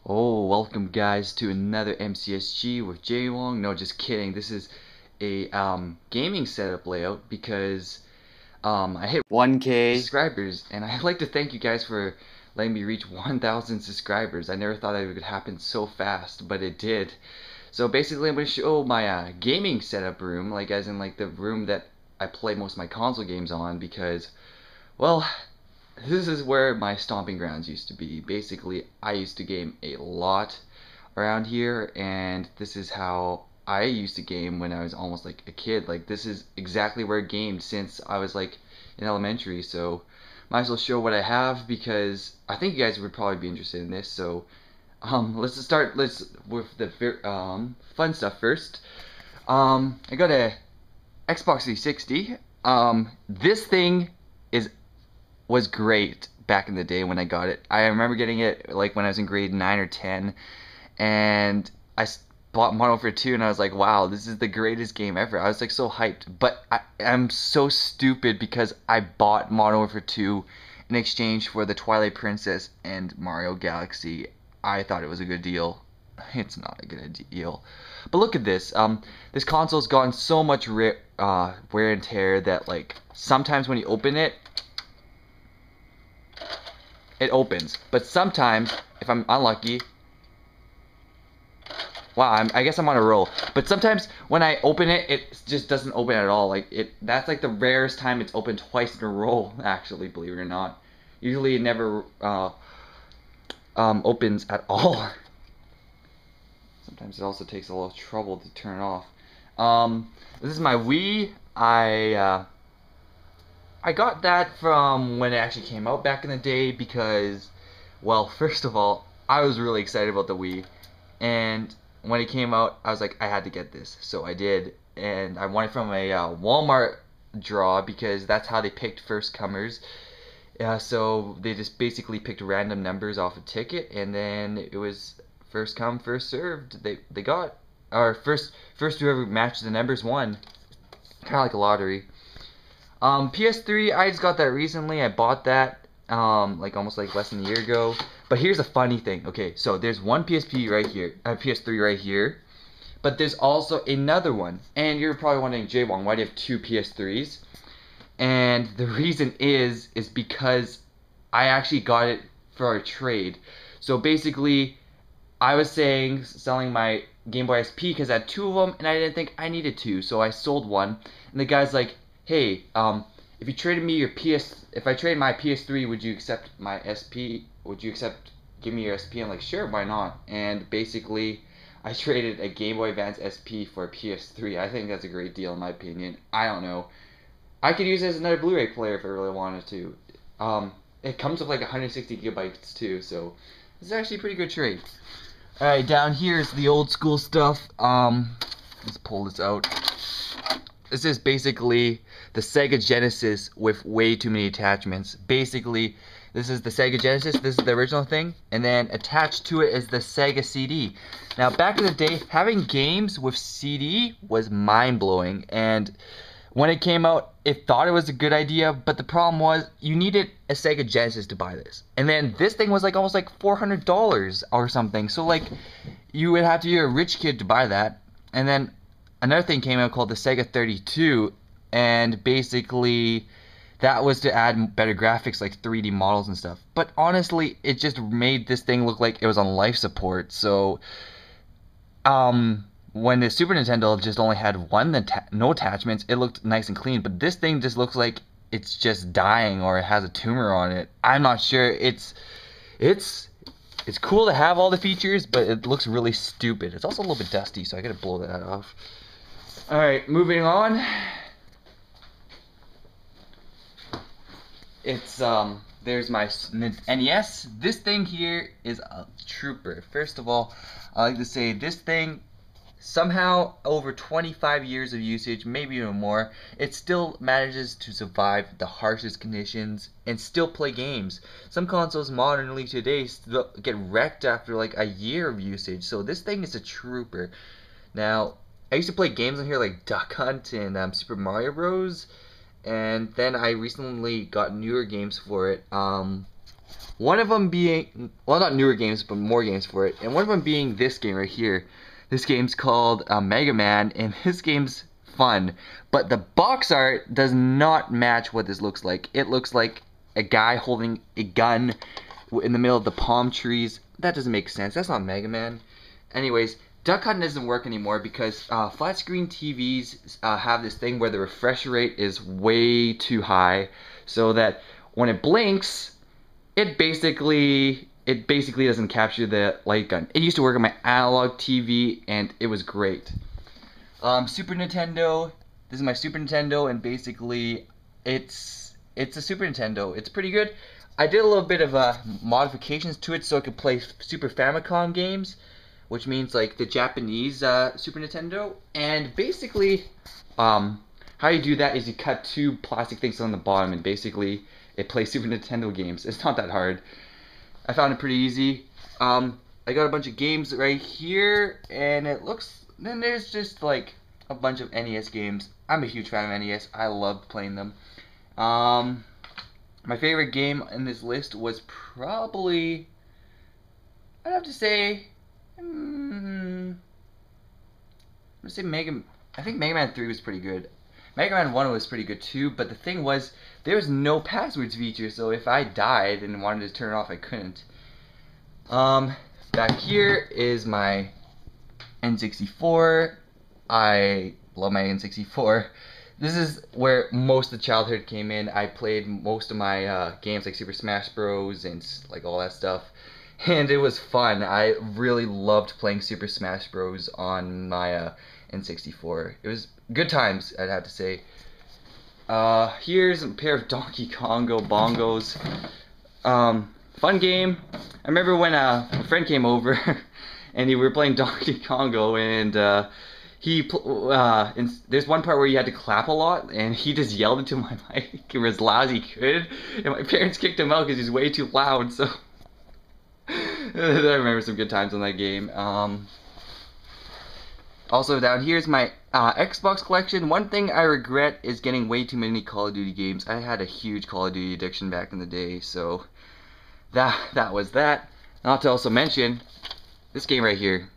Oh, welcome guys to another MCSG with JWong. No, just kidding. This is a gaming setup layout because I hit 1K subscribers, and I'd like to thank you guys for letting me reach 1,000 subscribers. I never thought it would happen so fast, but it did. So basically, I'm going to show my gaming setup room, like as in like the room that I play most of my console games on, because, well, this is where my stomping grounds used to be. Basically, I used to game a lot around here, and this is how I used to game when I was almost like a kid. Like, this is exactly where I gamed since I was like in elementary, so might as well show what I have because I think you guys would probably be interested in this. So let's just start with the fun stuff first. I got a Xbox 360. This thing is was great back in the day when I got it. I remember getting it like when I was in grade 9 or 10, and I bought Modern Warfare 2, and I was like, wow, this is the greatest game ever. I was like so hyped, but I'm so stupid because I bought Modern Warfare 2 in exchange for the Twilight Princess and Mario Galaxy. I thought it was a good deal. It's not a good deal. But look at this. This console's gotten so much wear and tear that like sometimes when you open it, it opens. But sometimes, if I'm unlucky, wow, I guess I'm on a roll. But sometimes when I open it, it just doesn't open at all. Like that's like the rarest time it's opened twice in a row. Actually, believe it or not, usually it never opens at all. Sometimes it also takes a little trouble to turn off. This is my Wii. I got that from when it actually came out back in the day because, well, first of all, I was really excited about the Wii, and when it came out, I was like, I had to get this, so I did, and I won it from a Walmart draw because that's how they picked first comers. So they just basically picked random numbers off a ticket, and then it was first come, first served. They got, or first whoever matched the numbers won, kind of like a lottery. PS3, I just got that recently. I bought that like almost like less than a year ago. But here's a funny thing. Okay, so there's one PSP right here, PS3 right here, but there's also another one. And you're probably wondering, Jaywong, why do you have two PS3s? And the reason is because I actually got it for a trade. So basically, I was selling my Game Boy SP because I had two of them, and I didn't think I needed two, so I sold one. And the guy's like, "Hey, if you traded me if I trade my PS3, would you accept my SP? Would you give me your SP?" I'm like, "Sure, why not?" And basically, I traded a Game Boy Advance SP for a PS3. I think that's a great deal in my opinion. I don't know. I could use it as another Blu-ray player if I really wanted to. It comes with like 160 gigabytes too, so it's actually a pretty good trade. Alright, down here is the old school stuff. Let's pull this out. This is basically the Sega Genesis with way too many attachments. Basically, this is the Sega Genesis, this is the original thing, and then attached to it is the Sega CD. Now, back in the day, having games with CD was mind-blowing, and when it came out, it thought it was a good idea, but the problem was you needed a Sega Genesis to buy this. And then this thing was like almost like $400 or something. So like you would have to be a rich kid to buy that. And then another thing came out called the Sega 32, and basically that was to add better graphics like 3D models and stuff. But honestly, it just made this thing look like it was on life support. So when the Super Nintendo just only had no attachments, it looked nice and clean. But this thing just looks like it's just dying or it has a tumor on it. I'm not sure. It's cool to have all the features, but it looks really stupid. It's also a little bit dusty, so I gotta blow that off. All right, moving on. It's there's my NES. This thing here is a trooper. First of all, I like to say this thing, somehow over 25 years of usage, maybe even more, it still manages to survive the harshest conditions and still play games. Some consoles modernly today still get wrecked after like a year of usage, so this thing is a trooper. Now, I used to play games on here like Duck Hunt and Super Mario Bros. And then I recently got newer games for it. One of them being, well, not newer games, but more games for it. And one of them being this game right here. This game's called Mega Man, and this game's fun. But the box art does not match what this looks like. It looks like a guy holding a gun in the middle of the palm trees. That doesn't make sense. That's not Mega Man. Anyways, duck hunting doesn't work anymore because flat screen TVs have this thing where the refresh rate is way too high, so that when it blinks, it basically doesn't capture the light gun. It used to work on my analog TV, and it was great. Super Nintendo. This is my Super Nintendo, and basically, it's a Super Nintendo. It's pretty good. I did a little bit of modifications to it so it could play Super Famicom games, which means like the Japanese Super Nintendo. And basically, how you do that is you cut two plastic things on the bottom, and basically it plays Super Nintendo games. It's not that hard. I found it pretty easy. I got a bunch of games right here, and it looks, then there's just like a bunch of NES games. I'm a huge fan of NES. I love playing them. My favorite game in this list was probably, I'd have to say, I'm gonna say I think Mega Man 3 was pretty good. Mega Man 1 was pretty good too, but the thing was, there was no passwords feature, so if I died and wanted to turn it off, I couldn't. Back here is my N64. I love my N64. This is where most of the childhood came in. I played most of my games like Super Smash Bros. And like all that stuff. And it was fun. I really loved playing Super Smash Bros. On my N64. It was good times, I'd have to say. Here's a pair of Donkey Kongo bongos. Fun game. I remember when a friend came over and we were playing Donkey Kongo, and there's one part where you had to clap a lot, and he just yelled into my mic as loud as he could, and my parents kicked him out because he was way too loud. So I remember some good times on that game. Also down here's my Xbox collection. One thing I regret is getting way too many Call of Duty games. I had a huge Call of Duty addiction back in the day, so that was that. Not to also mention this game right here.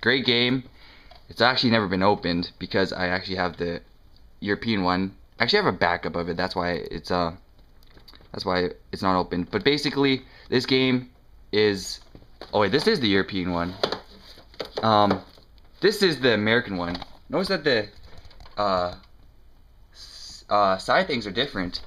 Great game. It's actually never been opened because I actually have the European one. Actually, I have a backup of it. That's why it's not open. But basically, this game is. Oh wait, this is the European one. This is the American one. Notice that the side things are different.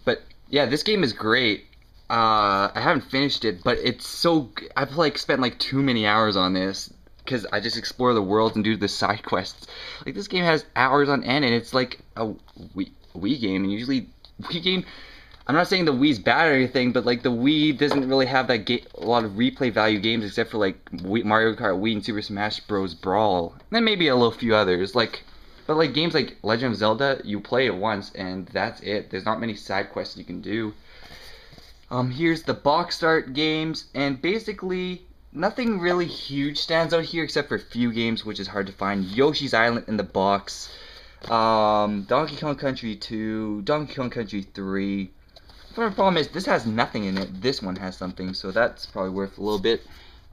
But yeah, this game is great. I haven't finished it, but it's so. I've like spent like too many hours on this, because I just explore the world and do the side quests. Like, this game has hours on end, and it's like a Wii game, and usually Wii game, I'm not saying the Wii's bad or anything, but like the Wii doesn't really have that a lot of replay value games except for like Mario Kart Wii and Super Smash Bros. Brawl, and then maybe a little few others. But like games like Legend of Zelda, you play it once and that's it. There's not many side quests you can do. Here's the box art games, and basically nothing really huge stands out here except for a few games which is hard to find. Yoshi's Island in the box, Donkey Kong Country 2, Donkey Kong Country 3. The problem is this has nothing in it. This one has something, so that's probably worth a little bit.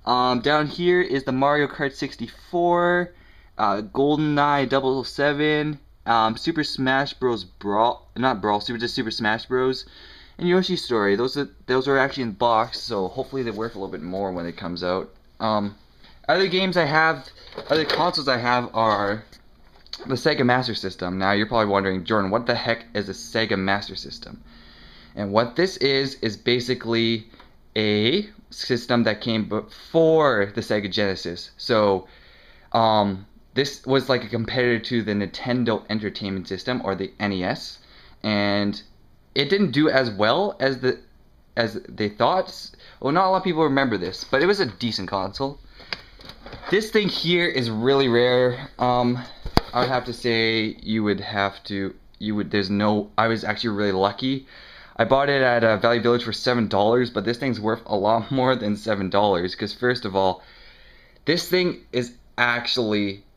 Down here is the Mario Kart 64, GoldenEye 007, Super Smash Bros. Just Super Smash Bros. And Yoshi's Story. Those are actually in box, so hopefully they're worth a little bit more when it comes out. Other consoles I have are the Sega Master System. Now you're probably wondering, Jordan, what the heck is a Sega Master System? And what this is basically a system that came before the Sega Genesis. So this was like a competitor to the Nintendo Entertainment System, or the NES, and it didn't do as well as they thought. Well, not a lot of people remember this, but it was a decent console. This thing here is really rare. I would have to say I was actually really lucky. I bought it at Valley Village for $7, but this thing's worth a lot more than $7, because first of all, this thing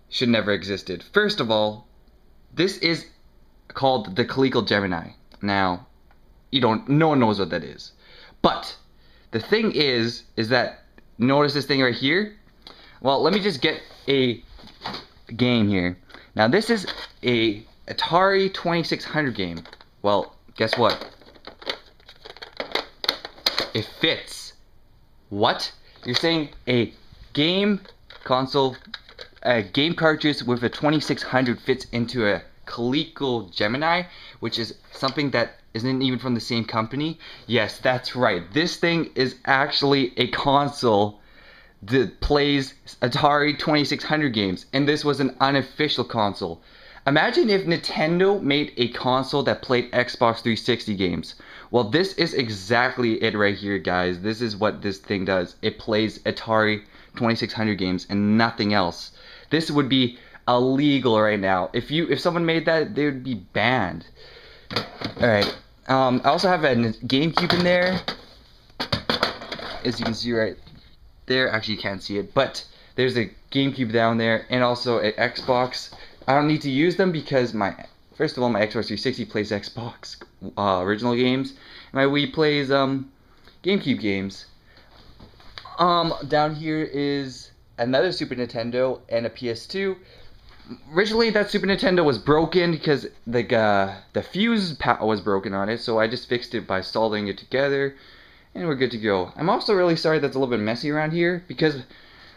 should never existed. First of all, this is called the Coleco Gemini. Now, no one knows what that is. But The thing is that, notice this thing right here? Well, let me just get a game here. Now this is a Atari 2600 game. Well, guess what? It fits. What? You're saying a game console, a game cartridge with a 2600 fits into a Coleco Gemini, which is something that isn't even from the same company? Yes, that's right. This thing is actually a console that plays Atari 2600 games, and this was an unofficial console. Imagine if Nintendo made a console that played Xbox 360 games. Well, this is exactly it right here, guys. This is what this thing does. It plays Atari 2600 games and nothing else. This would be illegal right now. If someone made that, they would be banned. Alright. I also have a GameCube in there. As you can see right there. Actually, you can't see it, but there's a GameCube down there, and also an Xbox. I don't need to use them because first of all, my Xbox 360 plays Xbox original games, and my Wii plays GameCube games. Down here is another Super Nintendo and a PS2. Originally, that Super Nintendo was broken because the fuse was broken on it, so I just fixed it by soldering it together, and we're good to go. I'm also really sorry that's a little bit messy around here because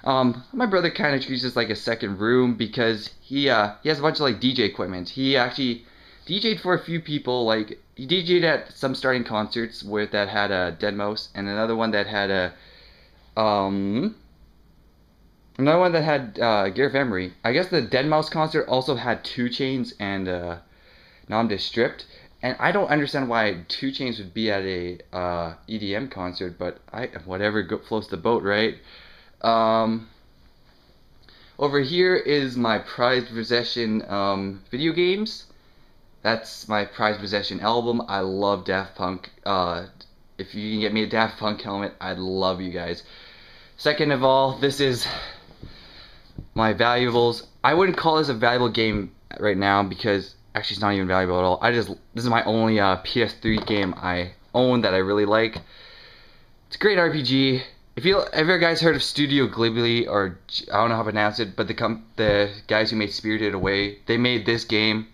my brother kind of treats this like a second room because he has a bunch of like DJ equipment. He actually DJ'd for a few people. Like he DJ'd at some starting concerts that had a Deadmau5, and another one that had Gareth Emery. I guess the Deadmau5 concert also had 2 Chainz and Nondescript. And I don't understand why 2 Chainz would be at a EDM concert, but whatever floats the boat, right? Over here is my prized possession video games. That's my prized possession album. I love Daft Punk. If you can get me a Daft Punk helmet, I'd love you guys. Second of all, this is my valuables. I wouldn't call this a valuable game right now because actually it's not even valuable at all. This is my only PS3 game I own that I really like. It's a great RPG. If you ever guys heard of Studio Ghibli, or I don't know how to pronounce it, but the guys who made Spirited Away, they made this game.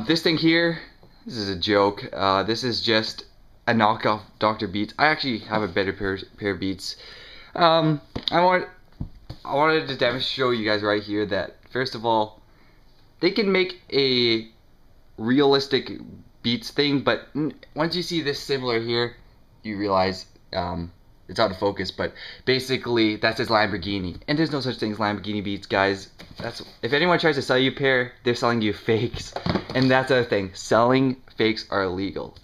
This thing here, this is a joke. This is just a knockoff Dr. Beats. I actually have a better pair of Beats. I wanted to show you guys right here that first of all, they can make a realistic Beats thing, but once you see this similar here, you realize it's out of focus, but basically that's his Lamborghini, and there's no such thing as Lamborghini Beats, guys. If anyone tries to sell you a pair, they're selling you fakes, and that's the other thing. Selling fakes are illegal.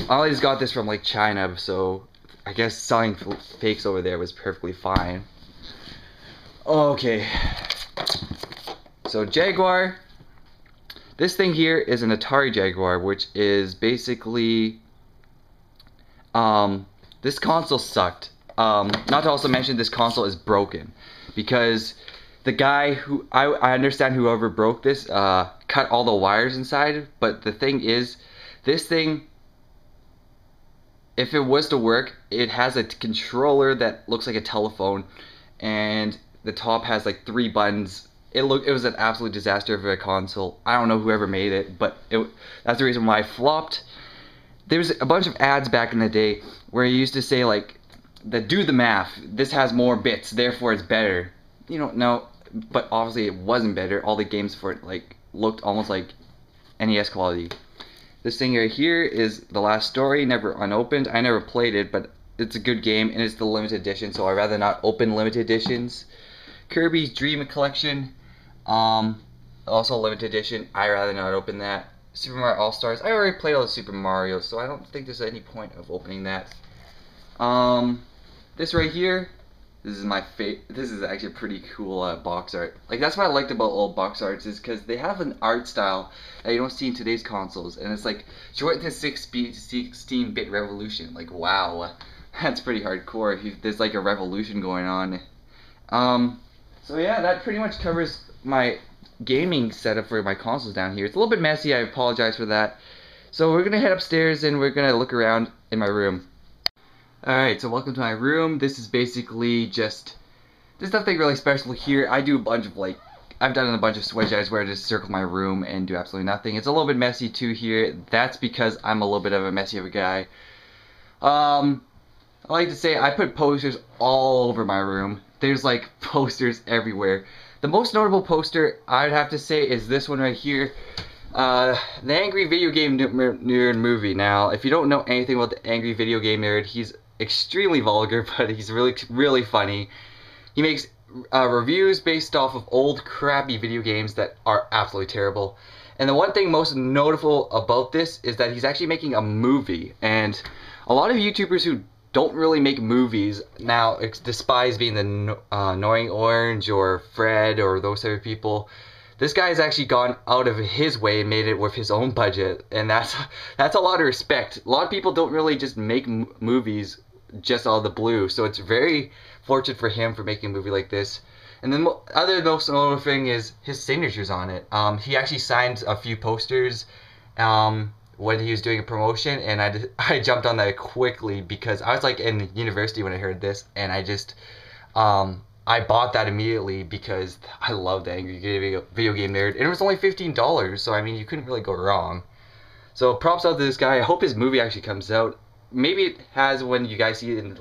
I always got this from like China, so I guess selling fakes over there was perfectly fine. Okay, so Jaguar. This thing here is an Atari Jaguar, which is basically this console sucked. Not to also mention this console is broken because the guy who I understand whoever broke this cut all the wires inside, but the thing is, this thing, if it was to work, it has a controller that looks like a telephone, and the top has like 3 buttons. It was an absolute disaster of a console. I don't know whoever made it, but that's the reason why it flopped. There was a bunch of ads back in the day where you used to say like, do the math, this has more bits, therefore it's better. You don't know, but obviously it wasn't better. All the games for it like looked almost like NES quality. This thing right here is The Last Story, never unopened. I never played it, but it's a good game, and it's the limited edition, so I'd rather not open limited editions. Kirby's Dream Collection, also limited edition. I'd rather not open that. Super Mario All-Stars. I already played all the Super Mario, so I don't think there's any point of opening that. This right here, this is actually a pretty cool box art. Like, that's what I liked about old box arts, is because they have an art style that you don't see in today's consoles, and it's like, she went to 16-bit revolution. Like, wow, that's pretty hardcore. There's like a revolution going on. So yeah, that pretty much covers my gaming setup for my consoles down here. It's a little bit messy, I apologize for that. So we're gonna head upstairs and we're gonna look around in my room. Alright, so welcome to my room. This is basically just, there's nothing really special here. I do a bunch of I've done a bunch of switch edits where I just circle my room and do absolutely nothing. It's a little bit messy too here. That's because I'm a little bit of a messy of a guy. I like to say I put posters all over my room. There's like posters everywhere. The most notable poster I'd have to say is this one right here. The Angry Video Game Nerd movie. Now, if you don't know anything about the Angry Video Game Nerd, he's extremely vulgar, but he's really funny. He makes reviews based off of old crappy video games that are absolutely terrible. And the one thing most notable about this is that he's actually making a movie. And a lot of YouTubers who don't really make movies now despise being the Annoying Orange or Fred or those type of people. This guy has actually gone out of his way and made it with his own budget, and that's a lot of respect. A lot of people don't really just make movies just out of the blue, so it's very fortunate for him for making a movie like this. And then other most notable thing is his signatures on it. He actually signed a few posters when he was doing a promotion, and I jumped on that quickly because I was like in university when I heard this, and I bought that immediately because I love the Angry Video Game Nerd, and it was only $15, so I mean you couldn't really go wrong. So props out to this guy. I hope his movie actually comes out. Maybe it has when you guys see it in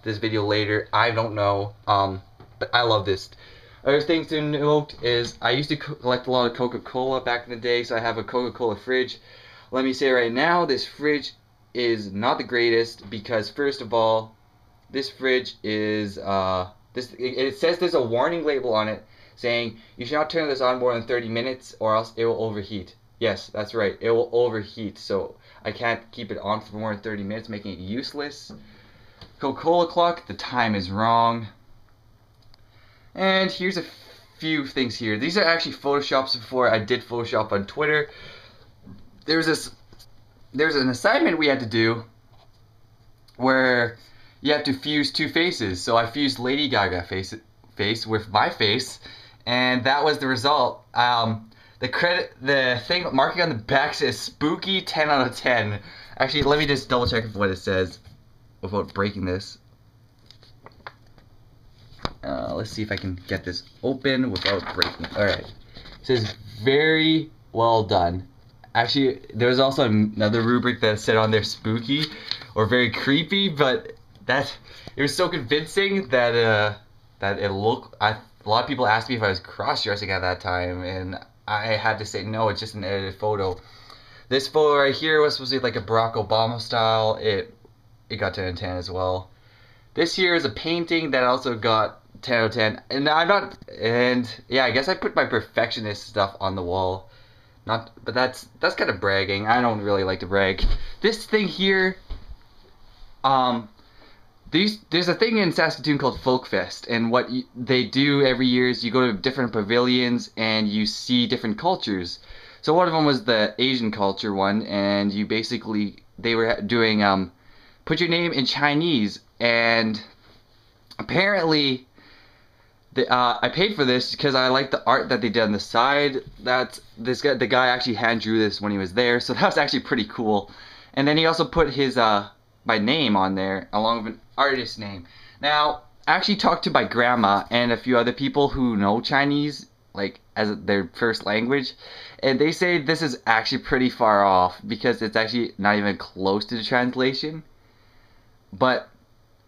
this video later. I don't know. But I love this. Other things to note is I used to collect a lot of Coca-Cola back in the day, so I have a Coca-Cola fridge. Let me say right now, this fridge is not the greatest because first of all, this fridge is it says there's a warning label on it saying you should not turn this on more than 30 minutes or else it will overheat. Yes, that's right. It will overheat, so I can't keep it on for more than 30 minutes, making it useless. Coca-Cola clock, the time is wrong. And here's a few things here. These are actually photoshops before I did Photoshop on Twitter. There's an assignment we had to do where you have to fuse two faces. So I fused Lady Gaga face with my face, and that was the result. The thing marking on the back says spooky 10 out of 10. Actually, let me just double check what it says without breaking this. Let's see if I can get this open without breaking it. Alright. It says very well done. Actually, there was also another rubric that said on there spooky or very creepy, but it was so convincing that it looked. A lot of people asked me if I was cross-dressing at that time, and I had to say no. It's just an edited photo. This photo right here was supposed to be like a Barack Obama style. It got 10 out of 10 as well. This here is a painting that also got 10 out of 10. And yeah, I guess I put my perfectionist stuff on the wall. But that's kind of bragging. I don't really like to brag. This thing here, there's a thing in Saskatoon called Folk Fest, and what they do every year is you go to different pavilions and you see different cultures. So one of them was the Asian culture one, and they were doing put your name in Chinese, and apparently I paid for this because I like the art that they did on the side. The guy actually hand drew this when he was there, so that was actually pretty cool. And then he also put his my name on there along with an artist name. Now, I actually talked to my grandma and a few other people who know Chinese like as their first language, and they say this is actually pretty far off because it's actually not even close to the translation. But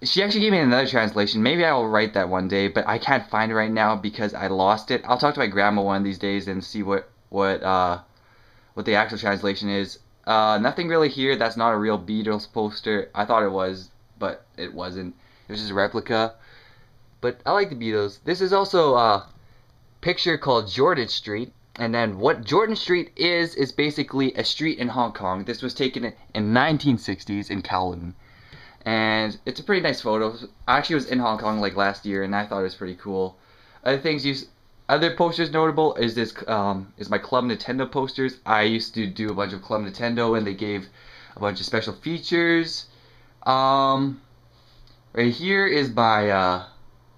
she actually gave me another translation. Maybe I will write that one day, but I can't find it right now because I lost it. I'll talk to my grandma one of these days and see what the actual translation is. Nothing really here. That's not a real Beatles poster. I thought it was, but it wasn't. It was just a replica. But I like the Beatles. This is also a picture called Jordan Street. And then what Jordan Street is basically a street in Hong Kong. This was taken in 1960s in Kowloon. And it's a pretty nice photo. I actually was in Hong Kong like last year, and I thought it was pretty cool. Other posters notable is this is my Club Nintendo posters. I used to do a bunch of Club Nintendo, and they gave a bunch of special features. Right here is my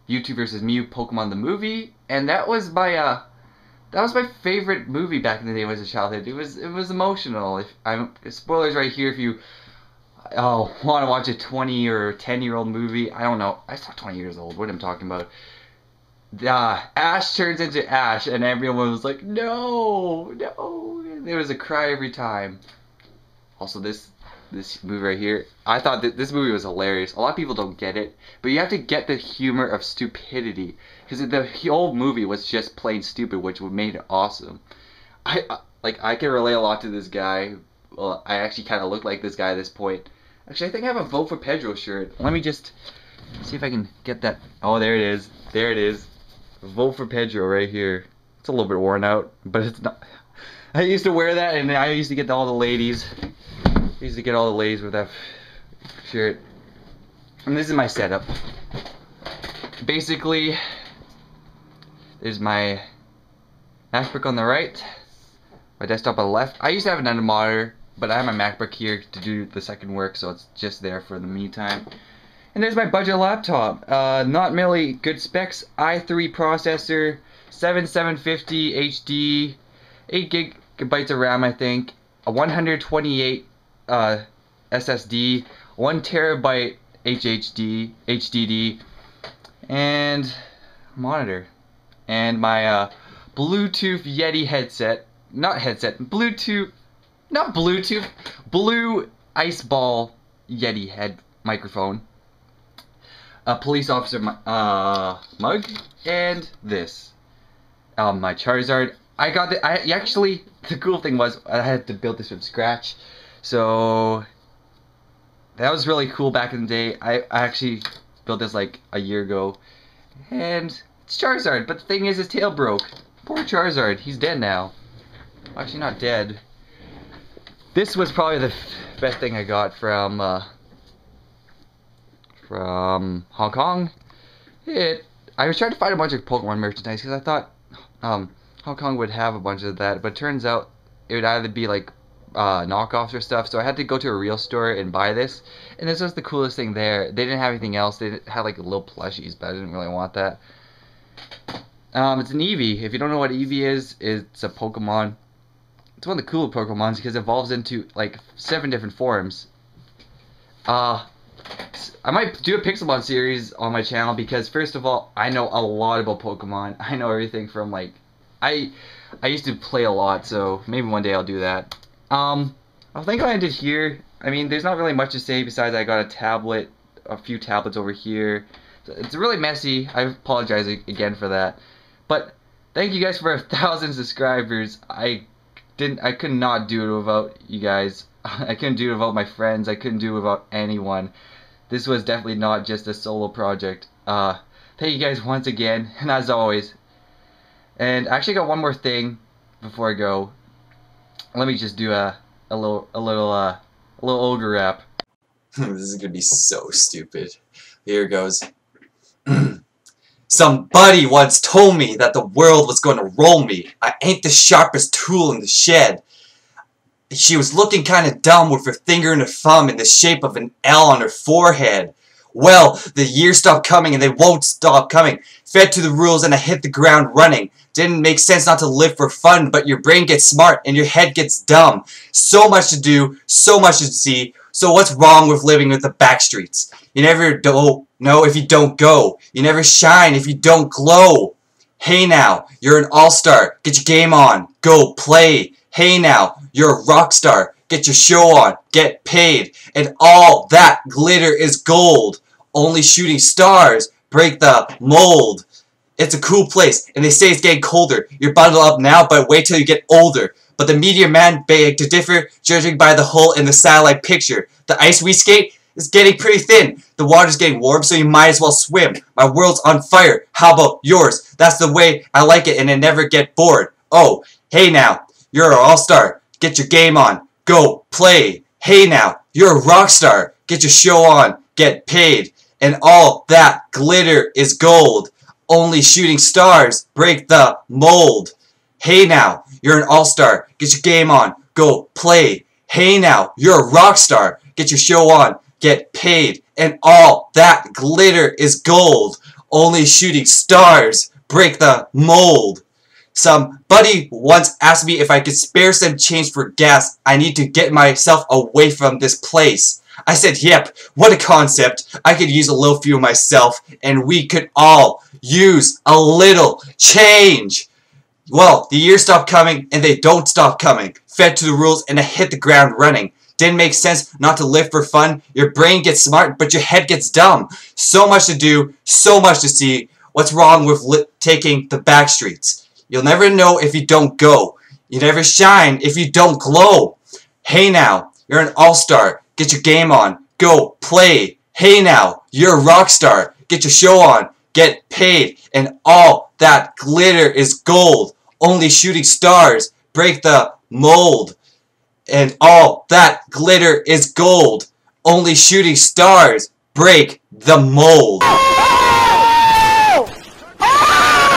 YouTube vs. Mew Pokemon the movie, and that was my favorite movie back in the day when I was a childhood. It was emotional. Spoilers right here if you want to watch a 20 or 10-year-old movie. I don't know. I saw 20 years old. What am I talking about? Ash turns into Ash, and everyone was like, no, no. There was a cry every time. Also, this movie right here, I thought that this movie was hilarious. A lot of people don't get it, but you have to get the humor of stupidity, because the whole movie was just plain stupid, which made it awesome. I can relate a lot to this guy. Well, I actually kind of look like this guy at this point. Actually, I think I have a Vote for Pedro shirt. Let me just see if I can get that. Oh, there it is. There it is. Vote for Pedro right here. It's a little bit worn out, but it's not. I used to wear that, and I used to get all the ladies. I used to get all the ladies with that shirt. And this is my setup. Basically, there's my MacBook on the right, my desktop on the left. I used to have an under monitor, but I have my MacBook here to do the second work, so it's just there for the meantime. And there's my budget laptop. Not really good specs. i3 processor, 7750 HD, 8 gigabytes of RAM, I think, a 128 SSD, 1 terabyte HDD, and monitor, and my Bluetooth Yeti headset. Not headset. Bluetooth. Not Bluetooth. Blue Ice Ball Yeti head microphone. A police officer mug, and this. My Charizard. I got the. Actually, the cool thing was I had to build this from scratch, so that was really cool back in the day. I actually built this like a year ago, and it's Charizard. But the thing is, his tail broke. Poor Charizard. He's dead now. Actually, not dead. This was probably the best thing I got from Hong Kong. I was trying to find a bunch of Pokemon merchandise because I thought Hong Kong would have a bunch of that, but it turns out it would either be like knockoffs or stuff, so I had to go to a real store and buy this, and this was the coolest thing there. They didn't have anything else. They had like little plushies, but I didn't really want that. It's an Eevee. If you don't know what Eevee is, it's a Pokemon. It's one of the cooler Pokemons because it evolves into like 7 different forms. I might do a Pixelmon series on my channel because first of all, I know a lot about Pokemon. I know everything from like I used to play a lot, so maybe one day I'll do that. I think I ended here. I mean, there's not really much to say besides I got a tablet, a few tablets over here. It's really messy. I apologize again for that. But thank you guys for 1,000 subscribers. I could not do it without you guys. I couldn't do it without my friends. I couldn't do it without anyone. This was definitely not just a solo project. Thank you guys once again, and as always. And I actually got one more thing before I go. Let me just do a little ogre rap. This is gonna be so stupid. Here it goes. Somebody once told me that the world was going to roll me. I ain't the sharpest tool in the shed. She was looking kinda dumb with her finger and her thumb in the shape of an L on her forehead. Well, the years stopped coming and they won't stop coming. Fed to the rules and I hit the ground running. Didn't make sense not to live for fun, but your brain gets smart and your head gets dumb. So much to do, so much to see. So what's wrong with living with the backstreets? You never don't know if you don't go. You never shine if you don't glow. Hey now, you're an all-star. Get your game on. Go play. Hey now, you're a rock star. Get your show on. Get paid. And all that glitter is gold. Only shooting stars break the mold. It's a cool place, and they say it's getting colder. You're bundled up now, but wait till you get older. But the meteor man beg to differ, judging by the hole in the satellite picture. The ice we skate is getting pretty thin. The water's getting warm, so you might as well swim. My world's on fire. How about yours? That's the way I like it, and I never get bored. Oh, hey now, you're an all-star. Get your game on. Go play. Hey now, you're a rock star. Get your show on. Get paid. And all that glitter is gold. Only shooting stars break the mold. Hey now, you're an all-star. Get your game on. Go play. Hey now, you're a rock star. Get your show on. Get paid. And all that glitter is gold. Only shooting stars break the mold. Somebody once asked me if I could spare some change for gas. I need to get myself away from this place. I said, yep, what a concept. I could use a little few myself, and we could all use a little change. Well, the years stopped coming, and they don't stop coming. Fed to the rules, and I hit the ground running. Didn't make sense not to live for fun. Your brain gets smart, but your head gets dumb. So much to do, so much to see. What's wrong with taking the back streets? You'll never know if you don't go. You never shine if you don't glow. Hey now, you're an all-star. Get your game on. Go play. Hey now, you're a rock star. Get your show on. Get paid. And all that glitter is gold. Only shooting stars break the mold. And all that glitter is gold. Only shooting stars break the mold.